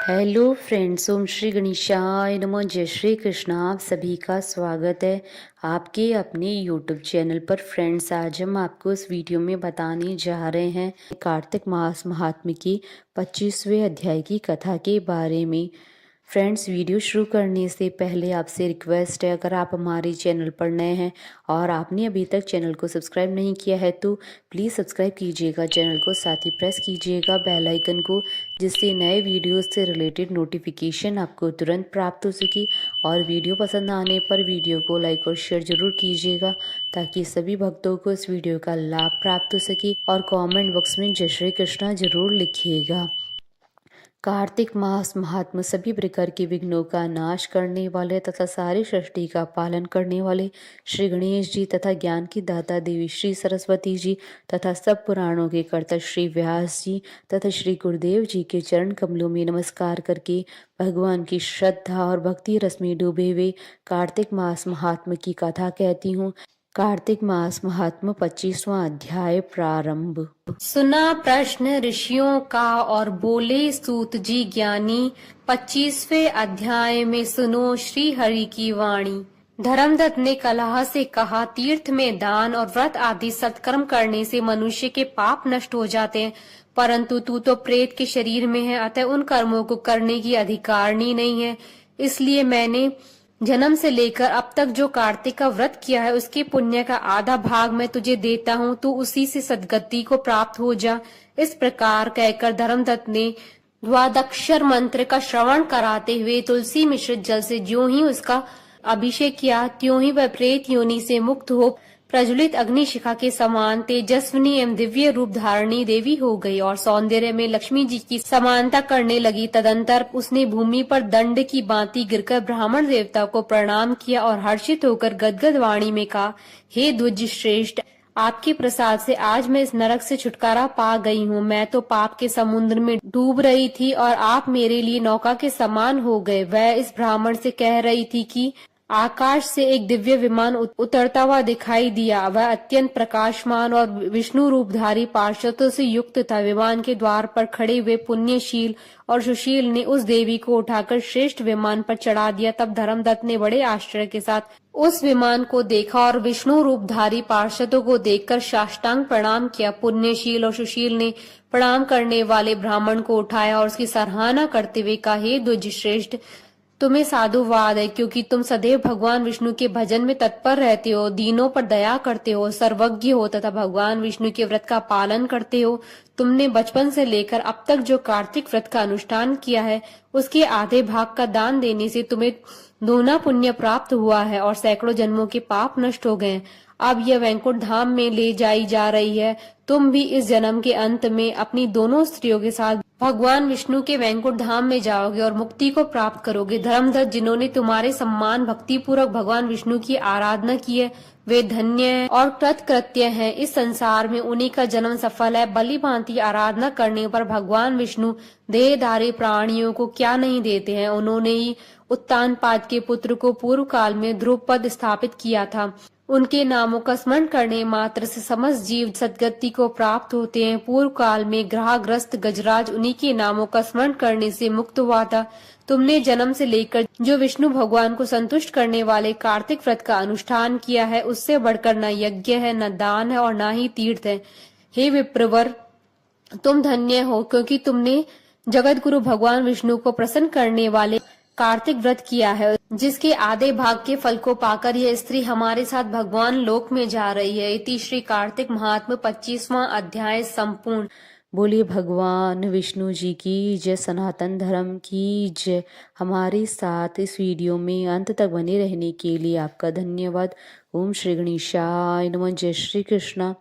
Hello friends, ओम श्री गणेशाय नमः। जय श्री कृष्ण। आप सभी का स्वागत है आपके अपने यूट्यूब चैनल पर। फ्रेंड्स, आज हम आपको इस वीडियो में बताने जा रहे हैं कार्तिक मास महात्म्य की 25वें अध्याय की कथा के बारे में। फ्रेंड्स, वीडियो शुरू करने से पहले आपसे रिक्वेस्ट है, अगर आप हमारे चैनल पर नए हैं और आपने अभी तक चैनल को सब्सक्राइब नहीं किया है तो प्लीज़ सब्सक्राइब कीजिएगा चैनल को, साथ ही प्रेस कीजिएगा बेल आइकन को, जिससे नए वीडियोस से रिलेटेड नोटिफिकेशन आपको तुरंत प्राप्त हो सके। और वीडियो पसंद आने पर वीडियो को लाइक और शेयर जरूर कीजिएगा, ताकि सभी भक्तों को इस वीडियो का लाभ प्राप्त हो सके। और कमेंट बॉक्स में जय श्री कृष्णा जरूर लिखिएगा। कार्तिक मास महात्मा सभी प्रकार के विघ्नों का नाश करने वाले तथा सारी सृष्टि का पालन करने वाले श्री गणेश जी तथा ज्ञान की दाता देवी श्री सरस्वती जी तथा सब पुराणों के कर्ता श्री व्यास जी तथा श्री गुरुदेव जी के चरण कमलों में नमस्कार करके भगवान की श्रद्धा और भक्ति रस में डूबे हुए कार्तिक मास महात्मा की कथा कहती हूँ। कार्तिक मास महात्मा 25वां अध्याय प्रारंभ। सुना प्रश्न ऋषियों का और बोले सूत जी ज्ञानी, 25वें अध्याय में सुनो श्री हरि की वाणी। धर्मदत्त ने कलह से कहा, तीर्थ में दान और व्रत आदि सत्कर्म करने से मनुष्य के पाप नष्ट हो जाते हैं, परंतु तू तो प्रेत के शरीर में है, अतः उन कर्मों को करने की अधिकारनी नहीं है। इसलिए मैंने जन्म से लेकर अब तक जो कार्तिक का व्रत किया है उसके पुण्य का आधा भाग मैं तुझे देता हूँ, तू उसी से सद्गति को प्राप्त हो जा। इस प्रकार कहकर धर्मदत्त ने द्वादक्षर मंत्र का श्रवण कराते हुए तुलसी मिश्रित जल से ज्यों ही उसका अभिषेक किया, त्यों ही वह प्रेत योनि से मुक्त हो प्रज्वलित अग्निशिखा के समान तेजस्विनी एवं दिव्य रूप धारणी देवी हो गई और सौंदर्य में लक्ष्मी जी की समानता करने लगी। तदंतर उसने भूमि पर दंड की भांति गिरकर ब्राह्मण देवता को प्रणाम किया और हर्षित होकर गदगद वाणी में कहा, हे द्विज श्रेष्ठ, आपके प्रसाद से आज मैं इस नरक से छुटकारा पा गई हूँ। मैं तो पाप के समुद्र में डूब रही थी और आप मेरे लिए नौका के समान हो गए। वह इस ब्राह्मण से कह रही थी कि आकाश से एक दिव्य विमान उतरता हुआ दिखाई दिया। वह अत्यंत प्रकाशमान और विष्णु रूपधारी पार्षदों से युक्त था। विमान के द्वार पर खड़े हुए पुण्यशील और सुशील ने उस देवी को उठाकर श्रेष्ठ विमान पर चढ़ा दिया। तब धर्मदत्त ने बड़े आश्चर्य के साथ उस विमान को देखा और विष्णु रूपधारी पार्षदों को देखकर साष्टांग प्रणाम किया। पुण्यशील और सुशील ने प्रणाम करने वाले ब्राह्मण को उठाया और उसकी सराहना करते हुए कहा, हे द्विज श्रेष्ठ, तुम्हें साधुवाद है, क्योंकि तुम सदैव भगवान विष्णु के भजन में तत्पर रहते हो, दीनों पर दया करते हो, सर्वज्ञ हो तथा भगवान विष्णु के व्रत का पालन करते हो। तुमने बचपन से लेकर अब तक जो कार्तिक व्रत का अनुष्ठान किया है उसके आधे भाग का दान देने से तुम्हें दोना पुण्य प्राप्त हुआ है और सैकड़ों जन्मों के पाप नष्ट हो गए। अब यह वैकुंठ धाम में ले जाई जा रही है। तुम भी इस जन्म के अंत में अपनी दोनों स्त्रियों के साथ भगवान विष्णु के वैकुंठ धाम में जाओगे और मुक्ति को प्राप्त करोगे। धर्मदत्त, जिन्होंने तुम्हारे सम्मान भक्ति पूर्वक भगवान विष्णु की आराधना की है वे धन्य हैं और कृतकृत्य हैं। इस संसार में उन्हीं का जन्म सफल है। बलि भांति आराधना करने पर भगवान विष्णु देहधारी प्राणियों को क्या नहीं देते हैं। उन्होंने ही उत्तानपाद के पुत्र को पूर्व काल में ध्रुव पद स्थापित किया था। उनके नामों का स्मरण करने मात्र से समस्त जीव सद्गति को प्राप्त होते हैं। पूर्व काल में ग्रहग्रस्त गजराज उन्हीं के नामों का स्मरण करने से मुक्त हुआ था। तुमने जन्म से लेकर जो विष्णु भगवान को संतुष्ट करने वाले कार्तिक व्रत का अनुष्ठान किया है उससे बढ़कर न यज्ञ है, न दान है और न ही तीर्थ है। हे विप्रवर, तुम धन्य हो, क्योंकि तुमने जगत गुरु भगवान विष्णु को प्रसन्न करने वाले कार्तिक व्रत किया है, जिसके आधे भाग के फल को पाकर यह स्त्री हमारे साथ भगवान लोक में जा रही है। इति श्री कार्तिक महात्म्य 25वां अध्याय संपूर्ण। बोलिए भगवान विष्णु जी की जय, सनातन धर्म की जय। हमारे साथ इस वीडियो में अंत तक बने रहने के लिए आपका धन्यवाद। ओम श्री गणेशाय नमः। जय श्री कृष्णा।